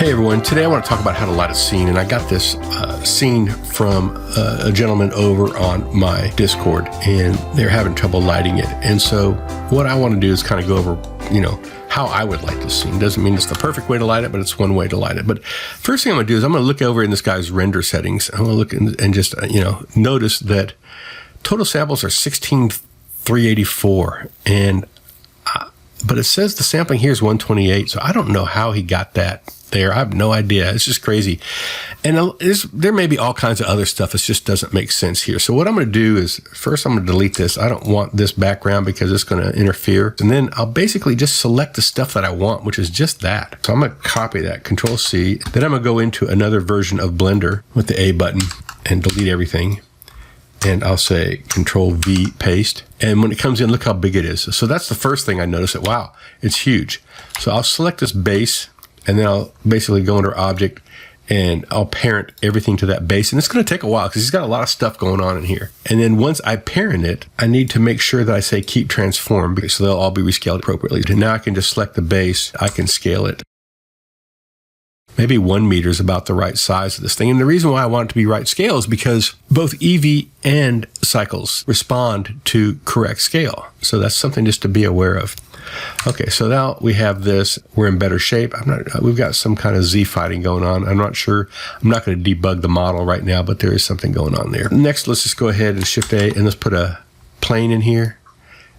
Hey everyone, today I want to talk about how to light a scene, and I got this scene from a gentleman over on my Discord, and they're having trouble lighting it. And so what I want to do is kind of go over, how I would light this scene. Doesn't mean it's the perfect way to light it, but it's one way to light it. But first thing I'm going to do is I'm going to look over in this guy's render settings. I'm going to look and just, notice that total samples are 16,384, and but it says the sampling here is 128, so I don't know how he got that there. I have no idea. It's just crazy. And there may be all kinds of other stuff. It just doesn't make sense here. So what I'm going to do is first I'm going to delete this. I don't want this background because it's going to interfere. And then I'll basically just select the stuff that I want, which is just that. So I'm going to copy that, Control C. Then I'm going to go into another version of Blender with the A button and delete everything. And I'll say Control V, paste. And when it comes in, look how big it is. So that's the first thing I notice. That wow, it's huge. So I'll select this base, and then I'll basically go under Object, and I'll parent everything to that base. And it's going to take a while because he's got a lot of stuff going on in here. And then once I parent it, I need to make sure that I say Keep Transform, because so they'll all be rescaled appropriately. And now I can just select the base. I can scale it. Maybe 1 meter is about the right size of this thing. And the reason why I want it to be right scale is because both EEVEE and Cycles respond to correct scale. So that's something just to be aware of. Okay, so now we have this. We're in better shape. We've got some kind of Z fighting going on. I'm not sure. I'm not going to debug the model right now, but there is something going on there. Next, let's just go ahead and Shift A, and let's put a plane in here.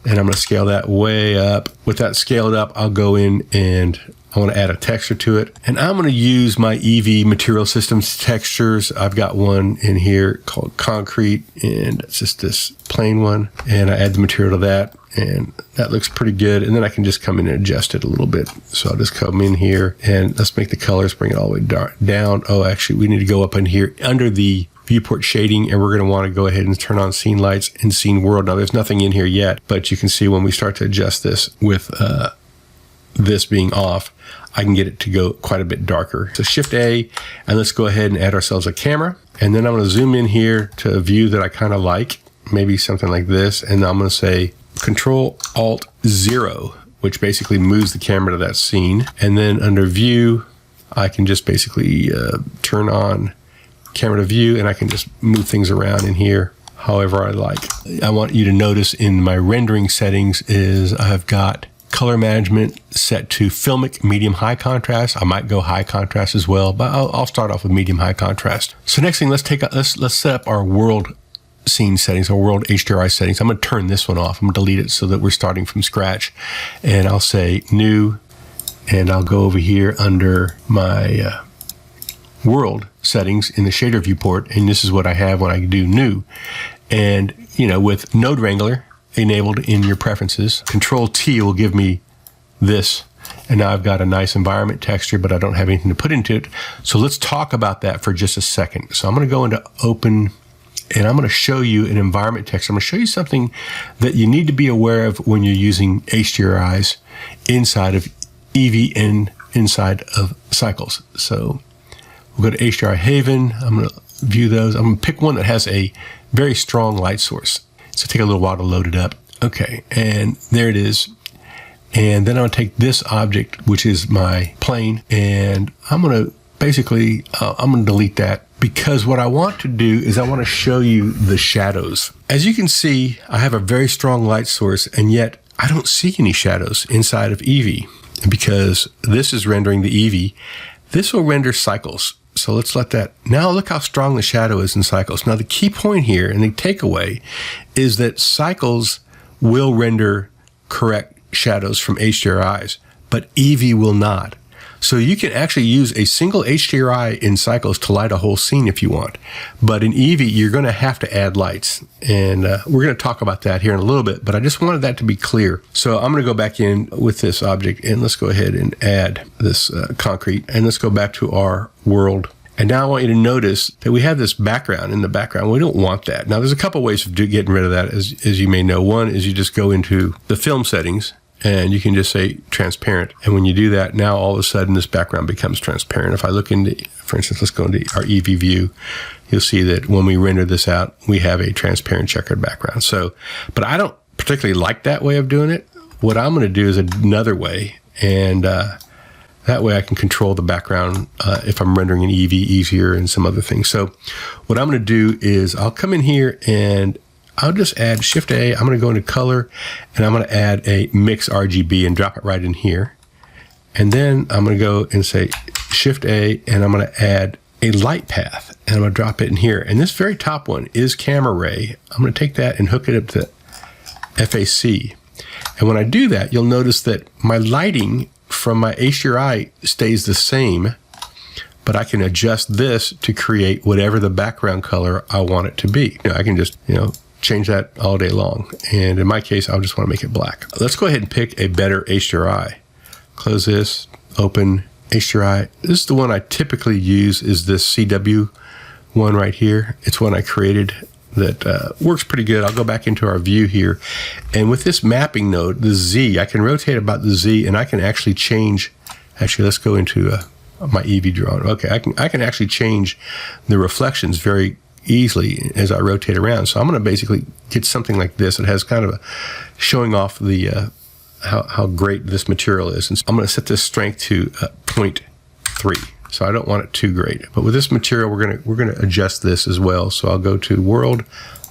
And I'm going to scale that way up. With that scaled up, I'll go in and I want to add a texture to it. And I'm going to use my EEVEE Material Systems textures. I've got one in here called Concrete, and it's just this plain one. And I add the material to that, and that looks pretty good. And then I can just come in and adjust it a little bit. So I'll just come in here, and let's make the colors, bring it all the way down. Oh, actually, we need to go up in here under the viewport shading, and we're going to want to go ahead and turn on scene lights and scene world. Now, there's nothing in here yet, but you can see when we start to adjust this with this being off, I can get it to go quite a bit darker. So Shift A, and let's go ahead and add ourselves a camera. And then I'm going to zoom in here to a view that I kind of like, maybe something like this. And I'm going to say Control Alt 0, which basically moves the camera to that scene. And then under View, I can just basically turn on Camera to View, and I can just move things around in here however I like. I want you to notice in my rendering settings is I've got color management set to filmic medium high contrast. I might go high contrast as well, but I'll start off with medium high contrast. So next thing, let's set up our world scene settings, our world HDRI settings. I'm going to turn this one off. I'm going to delete it so that we're starting from scratch. And I'll say New, and I'll go over here under my world settings in the shader viewport, and this is what I have when I do New. And with Node Wrangler enabled in your preferences, Control T will give me this, and now I've got a nice environment texture, but I don't have anything to put into it. So let's talk about that for just a second. So I'm going to go into Open, and I'm going to show you an environment texture. I'm going to show you something that you need to be aware of when you're using HDRIs inside of EEVEE and inside of Cycles. So we'll go to HDRI Haven. I'm going to view those. I'm going to pick one that has a very strong light source. So take a little while to load it up. Okay, and there it is. And then I'm going to take this object, which is my plane, and I'm going to basically, I'm going to delete that, because what I want to do is I want to show you the shadows. As you can see, I have a very strong light source, and yet I don't see any shadows inside of EEVEE, because this is rendering the EEVEE. This will render Cycles. So let's let that. Now look how strong the shadow is in Cycles. Now the key point here and the takeaway is that Cycles will render correct shadows from HDRIs, but EEVEE will not. So you can actually use a single HDRI in Cycles to light a whole scene if you want. But in EEVEE, you're going to have to add lights. And we're going to talk about that here in a little bit, but I just wanted that to be clear. So I'm going to go back in with this object, and let's go ahead and add this concrete. And let's go back to our world. And now I want you to notice that we have this background in the background. We don't want that. Now, there's a couple ways of getting rid of that, as you may know. One is you just go into the film settings, and you can just say transparent. And when you do that, now all of a sudden this background becomes transparent. If I look into, for instance, let's go into our EEVEE view, you'll see that when we render this out, we have a transparent checkered background. So, but I don't particularly like that way of doing it. What I'm going to do is another way. And That way I can control the background if I'm rendering an EEVEE easier and some other things. So what I'm going to do is I'll come in here and I'll just add Shift A. I'm going to go into color and I'm going to add a mix RGB and drop it right in here. And then I'm going to go and say Shift A and I'm going to add a light path and I'm going to drop it in here. And this very top one is camera ray. I'm going to take that and hook it up to FAC. And when I do that, you'll notice that my lighting from my HDRI stays the same, but I can adjust this to create whatever the background color I want it to be. I can just, change that all day long. And in my case, I just want to make it black. Let's go ahead and pick a better HDRI. Close this, open HDRI. This is the one I typically use, is this CW one right here. It's one I created that works pretty good. I'll go back into our view here. And with this mapping node, the Z, I can rotate about the Z and I can actually change. Actually, let's go into my EEVEE drawing. Okay, I can actually change the reflections very easily as I rotate around. So I'm going to basically get something like this. It has kind of a showing off the how great this material is. And so I'm going to set this strength to 0.3. So I don't want it too great. But with this material, we're gonna adjust this as well. So I'll go to World,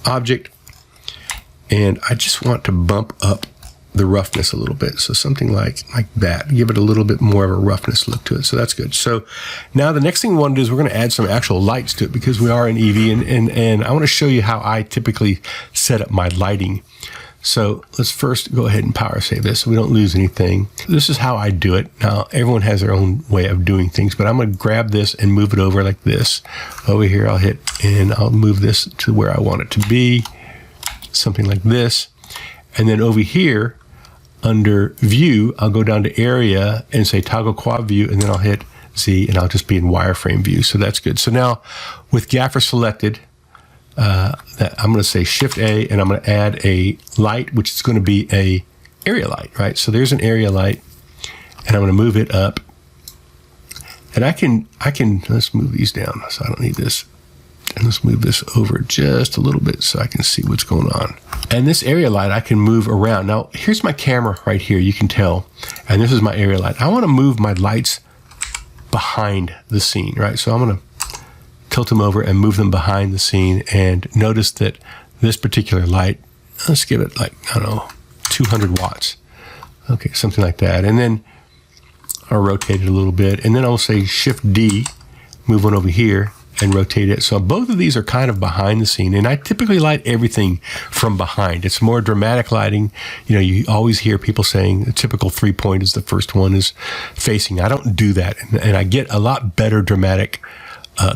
Object, and I just want to bump up the roughness a little bit. So something like that. Give it a little bit more of a roughness look to it. So that's good. So now the next thing we want to do is we're going to add some actual lights to it because we are in EEVEE, and I want to show you how I typically set up my lighting. So let's first go ahead and power save this so we don't lose anything. This is how I do it. Now, everyone has their own way of doing things, but I'm going to grab this and move it over like this. Over here, I'll hit and I'll move this to where I want it to be, something like this. And then over here, under View, I'll go down to Area and say Toggle Quad View, and then I'll hit Z, and I'll just be in wireframe view. So that's good. So now, with Gaffer selected, I'm going to say Shift A and I'm going to add a light, which is going to be a area light, right? So there's an area light and I'm going to move it up, and I can, let's move these down. So I don't need this. And let's move this over just a little bit so I can see what's going on. And this area light, I can move around. Now, here's my camera right here. You can tell. And this is my area light. I want to move my lights behind the scene, right? So I'm going to tilt them over and move them behind the scene, and notice that this particular light, let's give it like, I don't know, 200 watts. Okay, something like that. And then I'll rotate it a little bit, and then I'll say Shift D, move one over here and rotate it. So both of these are kind of behind the scene, and I typically light everything from behind. It's more dramatic lighting. You always hear people saying the typical 3-point is the first one is facing. I don't do that, and I get a lot better dramatic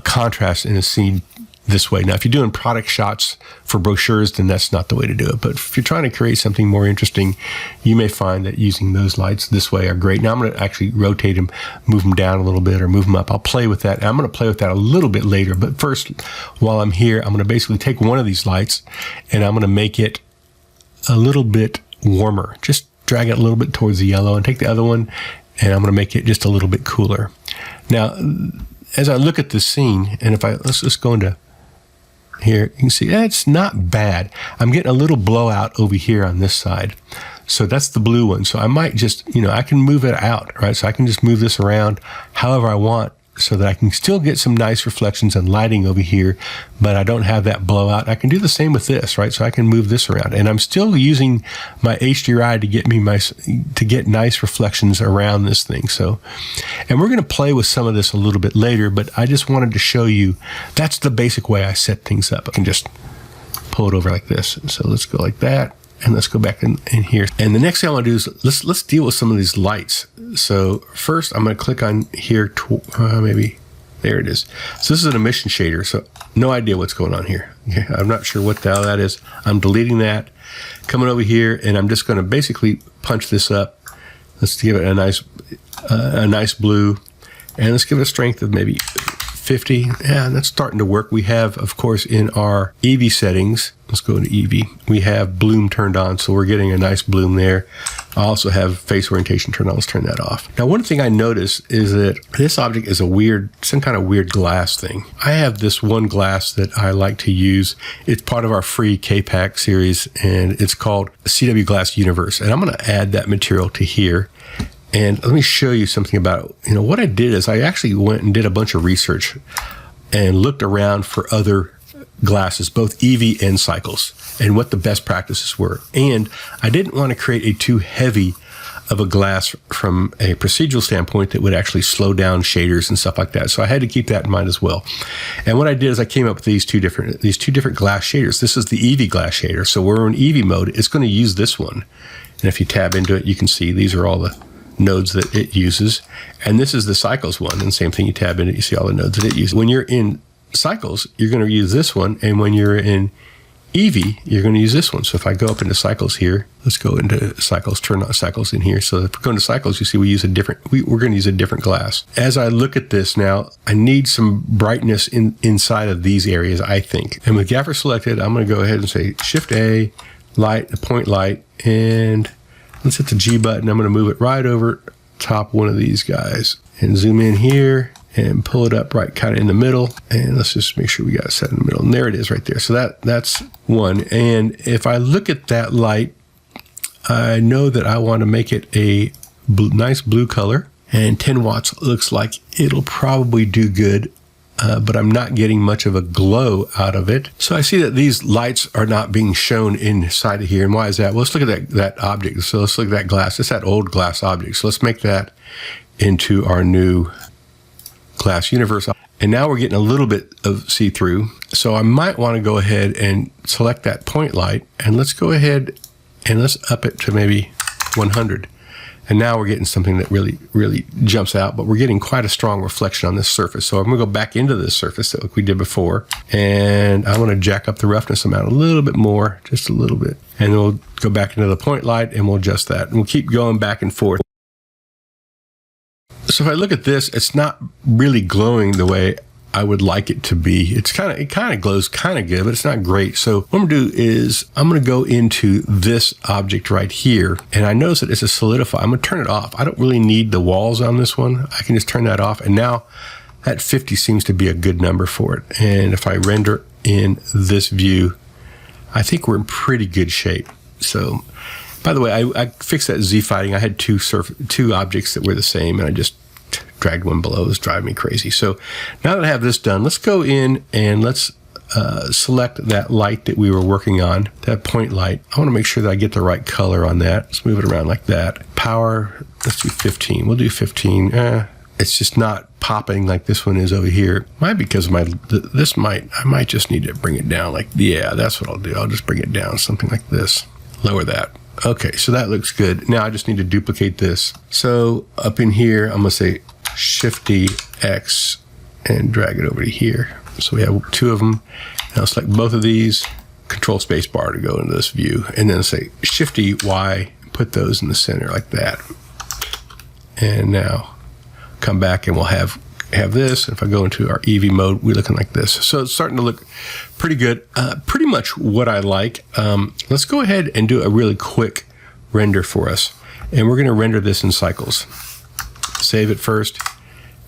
contrast in a scene this way. Now, if you're doing product shots for brochures, then that's not the way to do it. But if you're trying to create something more interesting, you may find that using those lights this way are great. Now, I'm going to actually rotate them, move them down a little bit or move them up. I'll play with that. And I'm going to play with that a little bit later. But first, while I'm here, I'm going to basically take one of these lights and I'm going to make it a little bit warmer. Just drag it a little bit towards the yellow, and take the other one and I'm going to make it just a little bit cooler. Now, as I look at the scene, and let's just go into here, you can see it's not bad. I'm getting a little blowout over here on this side. So that's the blue one. So I might just, I can move it out, right? So I can just move this around however I want so that I can still get some nice reflections and lighting over here, but I don't have that blowout. I can do the same with this, right? So I can move this around, and I'm still using my HDRI to get nice reflections around this thing. So, and we're going to play with some of this a little bit later, but I just wanted to show you that's the basic way I set things up. I can just pull it over like this. So let's go like that. And let's go back in here. And the next thing I want to do is let's deal with some of these lights. So first, I'm going to click on here. Maybe there it is. So this is an emission shader. So no idea what's going on here. Okay, I'm not sure what the hell that is. I'm deleting that. Coming over here, and I'm just going to basically punch this up. Let's give it a nice blue, and let's give it a strength of maybe 50. Yeah, and that's starting to work. We have, of course, in our EEVEE settings, let's go into EEVEE, we have bloom turned on, so we're getting a nice bloom there. I also have face orientation turned on. Let's turn that off. Now, one thing I noticed is that this object is some kind of weird glass thing. I have this one glass that I like to use. It's part of our free KPACKS series, and it's called CW Glass Universe. And I'm going to add that material to here. And let me show you something about, what I did is I actually went and did a bunch of research and looked around for other glasses, both EEVEE and Cycles, and what the best practices were. And I didn't want to create a too heavy of a glass from a procedural standpoint that would actually slow down shaders and stuff like that. So I had to keep that in mind as well. And what I did is I came up with these two different glass shaders. This is the EEVEE glass shader. So we're in EEVEE mode. It's going to use this one. And if you tab into it, you can see these are all the nodes that it uses. And this is the Cycles one. And same thing, you tab in it, you see all the nodes that it uses. When you're in Cycles, you're going to use this one. And when you're in EEVEE, you're going to use this one. So if I go up into Cycles here, let's go into Cycles, turn on Cycles in here. So if we're going to Cycles, you see we're going to use a different glass. As I look at this now, I need some brightness inside of these areas, I think. And with Gaffer selected, I'm going to go ahead and say Shift A, light, point light, and let's hit the G button. I'm going to move it right over top one of these guys and zoom in here and pull it up right kind of in the middle. And let's just make sure we got it set in the middle. And there it is right there. So that's one. And if I look at that light, I know that I want to make it a nice blue color. And 10 watts looks like it'll probably do good. But I'm not getting much of a glow out of it. So I see that these lights are not being shown inside of here. And why is that? Well, let's look at that object. So let's look at that glass. It's that old glass object. So let's make that into our new glass universe. And now we're getting a little bit of see-through. So I might want to go ahead and select that point light. And let's go ahead and let's up it to maybe 100. And now we're getting something that really, really jumps out, but we're getting quite a strong reflection on this surface. So I'm going to go back into this surface that we did before, and I want to jack up the roughness amount a little bit more, just a little bit. And then we'll go back into the point light and we'll adjust that. And we'll keep going back and forth. So if I look at this, it's not really glowing the way I would like it to be. It kind of glows kind of good, but it's not great. So what I'm going to do is I'm going to go into this object right here, and I notice that it's a solidify. I'm going to turn it off. I don't really need the walls on this one. I can just turn that off, and now that 50 seems to be a good number for it. And if I render in this view, I think we're in pretty good shape. So, by the way, I fixed that Z fighting. I had two objects that were the same, and I just dragged one below. It was driving me crazy. So now that I have this done, let's go in and let's select that light that we were working on, that point light. I want to make sure that I get the right color on that. Let's move it around like that. Power, let's do 15. We'll do 15. It's just not popping like this one is over here. Might be because of I might just need to bring it down. Like, yeah, that's what I'll do. I'll just bring it down, something like this. Lower that. Okay, so that looks good. Now I just need to duplicate this. So up in here, I'm going to say Shift-D X and drag it over to here. So we have two of them. Now select both of these, Control Space Bar to go into this view, and then say Shift-D Y, put those in the center like that. And now come back and we'll have this. If I go into our EEVEE mode, we're looking like this. So it's starting to look pretty good. Pretty much what I like. Let's go ahead and do a really quick render for us. And we're going to render this in Cycles. Save it first,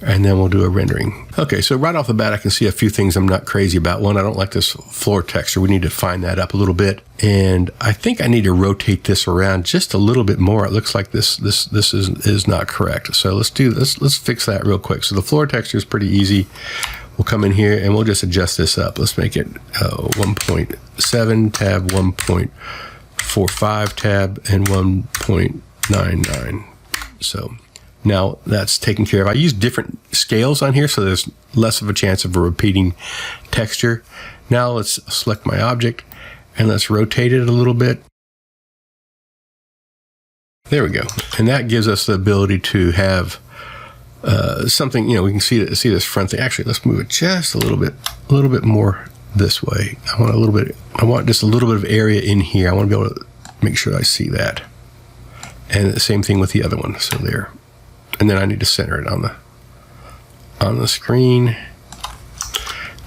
and then we'll do a rendering. Okay, so right off the bat, I can see a few things I'm not crazy about. One, I don't like this floor texture. We need to fine that up a little bit. And I think I need to rotate this around just a little bit more. It looks like this is not correct. So let's fix that real quick. So the floor texture is pretty easy. We'll come in here and we'll just adjust this up. Let's make it 1.7 tab, 1.45 tab, and 1.99. So now that's taken care of. I use different scales on here, so there's less of a chance of a repeating texture. Now let's select my object and let's rotate it a little bit. There we go. And that gives us the ability to have something, we can see this front thing. Actually, let's move it just a little bit more this way. I want just a little bit of area in here. I want to be able to make sure I see that. And the same thing with the other one. So there. And then I need to center it on the screen.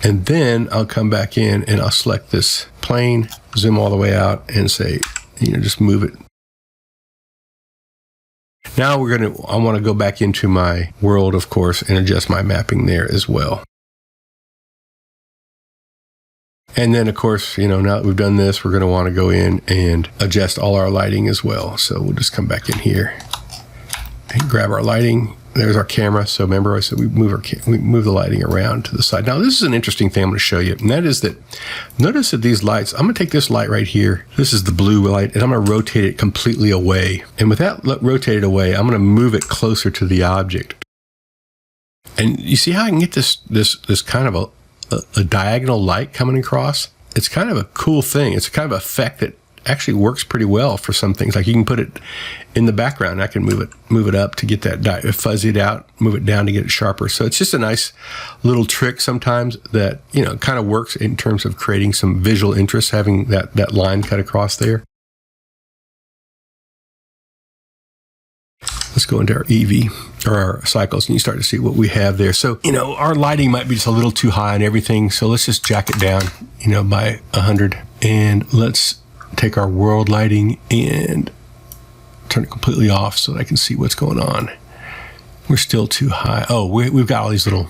And then I'll come back in and I'll select this plane, zoom all the way out, and say, just move it. Now I want to go back into my world, of course, and adjust my mapping there as well. And then, of course, now that we've done this, we're going to want to go in and adjust all our lighting as well. So we'll just come back in here and grab our lighting. There's our camera. So remember I said we move the lighting around to the side. Now this is an interesting thing I'm going to show you, and that is that notice that these lights, I'm going to take this light right here. This is the blue light, and I'm going to rotate it completely away. And with that rotated away, I'm going to move it closer to the object. And you see how I can get this kind of a diagonal light coming across? It's kind of a cool thing. It's a kind of effect that actually works pretty well for some things. Like you can put it in the background. I can move it up to get that fuzzy it out, move it down to get it sharper. So it's just a nice little trick sometimes that, you know, kind of works in terms of creating some visual interest, having that line cut across there. Let's go into our EEVEE or our cycles, and you start to see what we have there. So, you know, our lighting might be just a little too high and everything. So let's just jack it down, you know, by 100. And let's take our world lighting and turn it completely off so that I can see what's going on. We're still too high. Oh, we've got all these little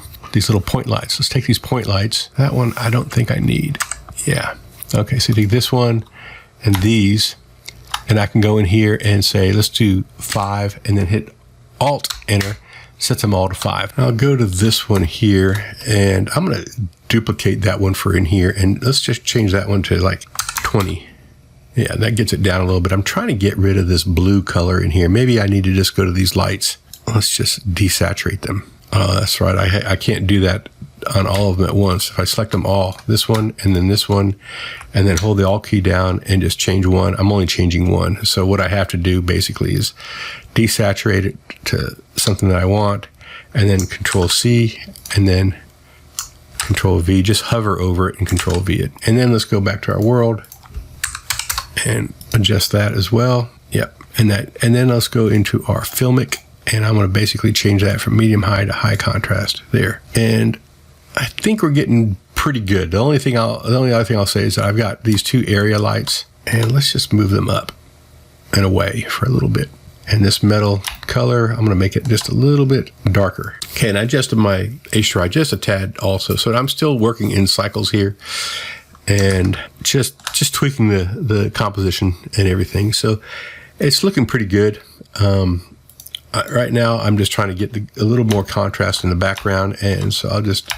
point lights. Let's take these point lights. That one I don't think I need. Yeah. Okay, so take this one and these, and I can go in here and say, let's do 5, and then hit Alt, Enter, sets them all to 5. I'll go to this one here, and I'm going to duplicate that one for in here, and let's just change that one to like 20. Yeah, that gets it down a little bit. I'm trying to get rid of this blue color in here. Maybe I need to just go to these lights. Let's just desaturate them. Oh, that's right. I can't do that on all of them at once. If I select them all, this one and then this one, and then hold the Alt key down and just change one, I'm only changing one. So what I have to do basically is desaturate it to something that I want, and then Control C, and then Control V. Just hover over it and Control V it. And then let's go back to our world and adjust that as well. Yep. And then let's go into our filmic, and I'm going to basically change that from medium high to high contrast there. And I think we're getting pretty good. The only other thing I'll say is that I've got these 2 area lights, and let's just move them up and away for a little bit. And this metal color, I'm going to make it just a little bit darker. Okay, and I adjusted my HDRI just a tad also, so I'm still working in cycles here, and just tweaking the composition and everything. So it's looking pretty good. Right now, I'm just trying to get a little more contrast in the background, and so I'll just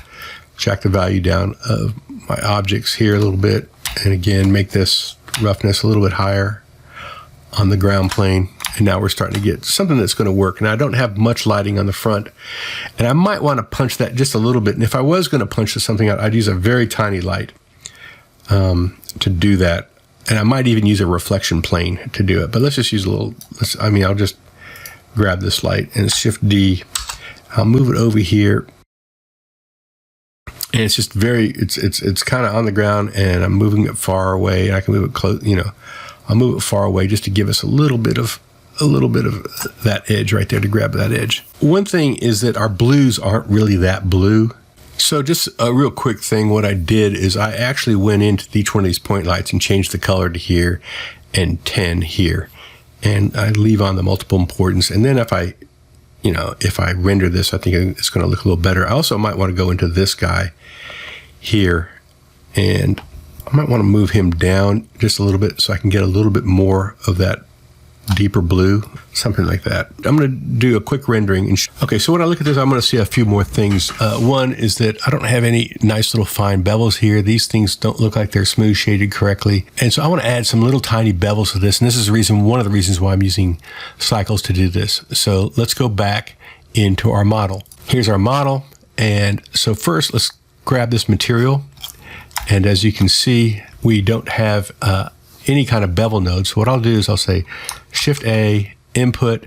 jack the value down of my objects here a little bit, and again, make this roughness a little bit higher on the ground plane. And now we're starting to get something that's going to work. And I don't have much lighting on the front, and I might want to punch that just a little bit. And if I was going to punch something out, I'd use a very tiny light to do that. And I might even use a reflection plane to do it. But let's just use a little, I'll just grab this light and Shift D. I'll move it over here. And it's just it's kind of on the ground, and I'm moving it far away. And I can move it close, I'll move it far away just to give us a little bit of that edge right there, to grab that edge. One thing is that our blues aren't really that blue. So just a real quick thing, what I did is I actually went into each one of these point lights and changed the color to here and 10 here. And I leave on the multiple importance. And then if I render this, I think it's going to look a little better. I also might want to go into this guy here, and I might want to move him down just a little bit so I can get a little bit more of that deeper blue, something like that. I'm going to do a quick rendering. Okay, so when I look at this, I'm going to see a few more things. One is that I don't have any nice little fine bevels here. These things don't look like they're smooth shaded correctly. And so I want to add some little tiny bevels to this. And this is one of the reasons why I'm using cycles to do this. So let's go back into our model. Here's our model. And so first, let's grab this material. And as you can see, we don't have any kind of bevel node. So what I'll do is I'll say Shift A, Input,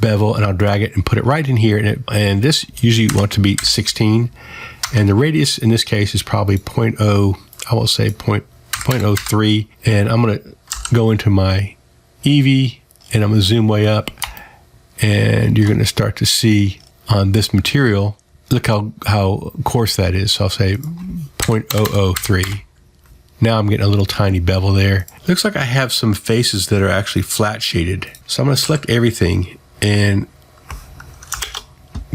Bevel, and I'll drag it and put it right in here. And this usually you want to be 16. And the radius in this case is probably 0.0, I will say 0.03. And I'm going to go into my EEVEE, and I'm going to zoom way up. And you're going to start to see on this material, look how coarse that is. So I'll say 0.003. Now I'm getting a little tiny bevel there. Looks like I have some faces that are actually flat shaded. So I'm going to select everything and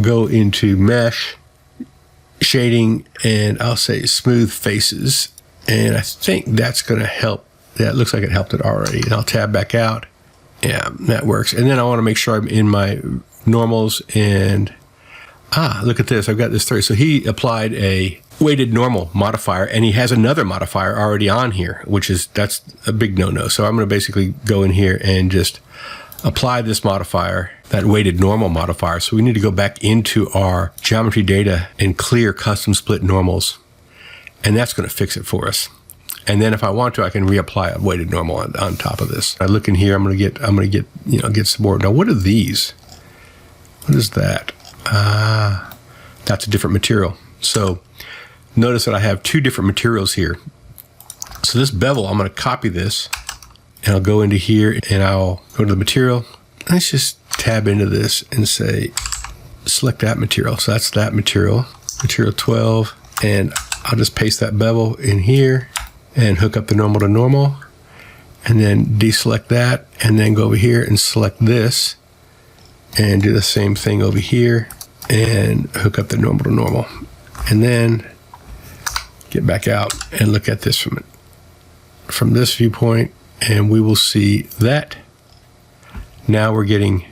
go into Mesh, Shading, and I'll say Smooth Faces. And I think that's going to help. That looks like it helped it already. And I'll tab back out, Yeah, that works. And then I want to make sure I'm in my normals, and look at this. I've got this 30. So he applied a weighted normal modifier, and he has another modifier already on here, that's a big no-no. So I'm going to basically go in here and just apply this modifier, that weighted normal modifier. So we need to go back into our geometry data and clear custom split normals, and that's going to fix it for us. And then if I want to, I can reapply a weighted normal on top of this. I look in here. I'm going to get some more. Now, what are these? What is that? That's a different material. So notice that I have two different materials here. So this bevel, I'm going to copy this, and I'll go into here, and I'll go to the material. Let's just tab into this and say, select that material. So that's that material, material 12, and I'll just paste that bevel in here and hook up the normal to normal, and then deselect that, and then go over here and select this, and do the same thing over here, and hook up the normal to normal, and then get back out and look at this from this viewpoint, and we will see that now we're getting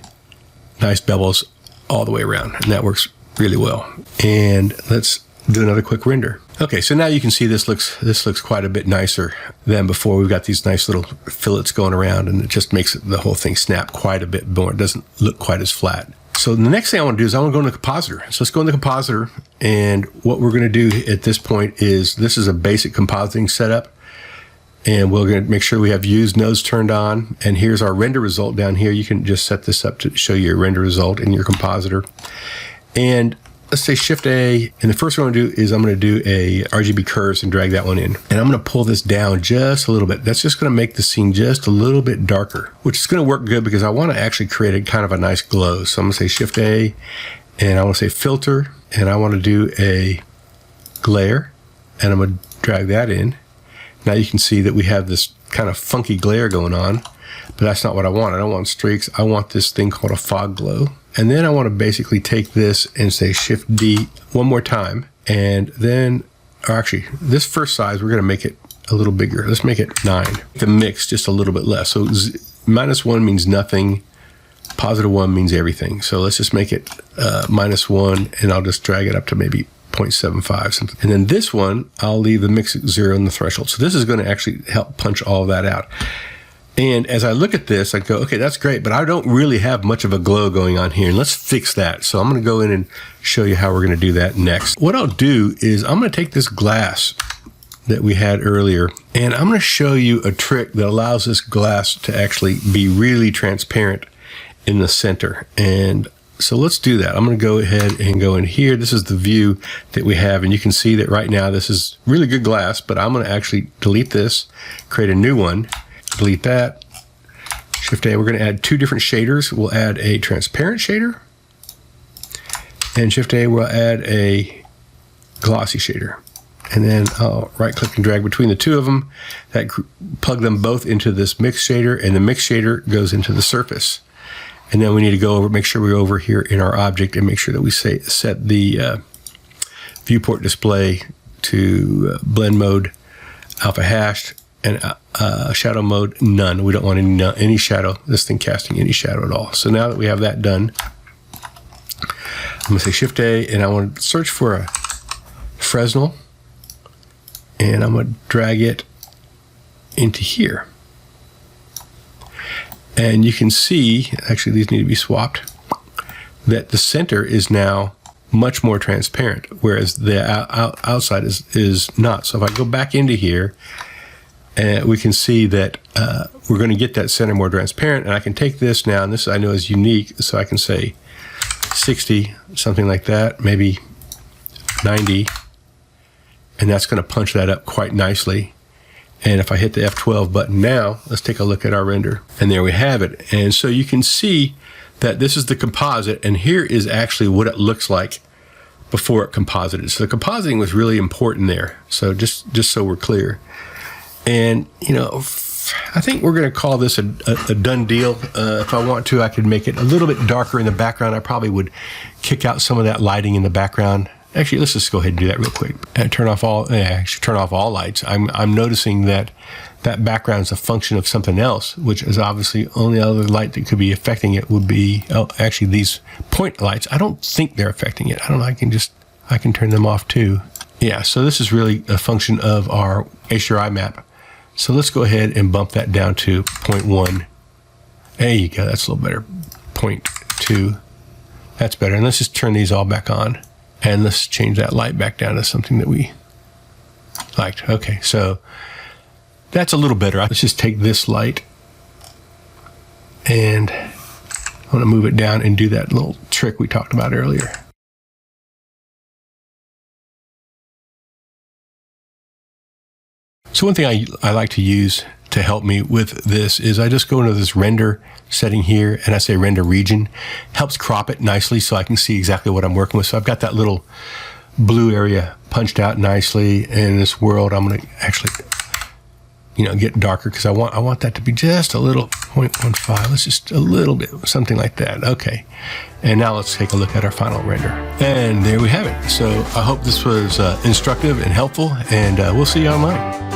nice bevels all the way around, and that works really well. And let's do another quick render. Okay, so now you can see this looks quite a bit nicer than before. We've got these nice little fillets going around, and it just makes the whole thing snap quite a bit more. It doesn't look quite as flat. So the next thing I want to do is I want to go into the compositor. So let's go in the compositor, and what we're going to do at this point is, this is a basic compositing setup, and we're going to make sure we have used nodes turned on. And here's our render result down here. You can just set this up to show you your render result in your compositor. And let's say Shift A, and the first thing I'm going to do is I'm going to do a RGB curves and drag that one in. And I'm going to pull this down just a little bit. That's just going to make the scene just a little bit darker, which is going to work good because I want to actually create a kind of a nice glow. So I'm going to say Shift A, and I want to say filter, and I want to do a glare, and I'm going to drag that in. Now you can see that we have this kind of funky glare going on, but that's not what I want. I don't want streaks. I want this thing called a fog glow. And then I want to basically take this and say Shift D one more time. And then, or actually, this first size, we're going to make it a little bigger. Let's make it 9. The mix just a little bit less. So -1 means nothing. +1 means everything. So let's just make it -1, and I'll just drag it up to maybe 0.75 something. And then this one, I'll leave the mix at 0 in the threshold. So this is going to actually help punch all that out. And as I look at this, I go, okay, that's great, but I don't really have much of a glow going on here. And let's fix that. So I'm going to go in and show you how we're going to do that next. What I'll do is I'm going to take this glass that we had earlier, and I'm going to show you a trick that allows this glass to actually be really transparent in the center. And so let's do that. I'm going to go ahead and go in here. This is the view that we have, and you can see that right now this is really good glass, but I'm going to actually delete this, create a new one. Delete that. Shift A, we're going to add 2 different shaders. We'll add a transparent shader, and Shift A, we'll add a glossy shader. And then I'll right click and drag between the 2 of them. That plug them both into this mix shader, and the mix shader goes into the surface. And then we need to go over, make sure we're over here in our object, and make sure that we set the viewport display to blend mode alpha hashed, and shadow mode none. We don't want any shadow, this thing casting any shadow at all. So now that we have that done, I'm going to say Shift A, and I want to search for a Fresnel, and I'm going to drag it into here. And you can see, actually these need to be swapped, that the center is now much more transparent, whereas the outside is not. So if I go back into here, we can see that we're going to get that center more transparent, and I can take this now, and this I know is unique, so I can say 60, something like that, maybe 90, and that's going to punch that up quite nicely. And if I hit the F12 button now, let's take a look at our render, and there we have it. And so you can see that this is the composite, and here is actually what it looks like before it composited. So the compositing was really important there. So just so we're clear. And, you know, I think we're going to call this a done deal. If I want to, I could make it a little bit darker in the background. I probably would kick out some of that lighting in the background. Actually, let's just go ahead and do that real quick. And turn off all lights. I'm noticing that that background is a function of something else, which is obviously only other light that could be affecting it would be, oh, actually these point lights. I don't think they're affecting it. I don't know. I can turn them off too. Yeah, so this is really a function of our HDRI map. So let's go ahead and bump that down to 0.1. There you go. That's a little better. 0.2. That's better. And let's just turn these all back on. And let's change that light back down to something that we liked. Okay, so that's a little better. Let's just take this light and I want to move it down and do that little trick we talked about earlier. So one thing I like to use to help me with this is I just go into this render setting here and I say render region. Helps crop it nicely so I can see exactly what I'm working with. So I've got that little blue area punched out nicely. And in this world, I'm going to actually, get darker because I want that to be just a little 0.15. Let's just a little bit, something like that. Okay. And now let's take a look at our final render. And there we have it. So I hope this was instructive and helpful, and we'll see you online.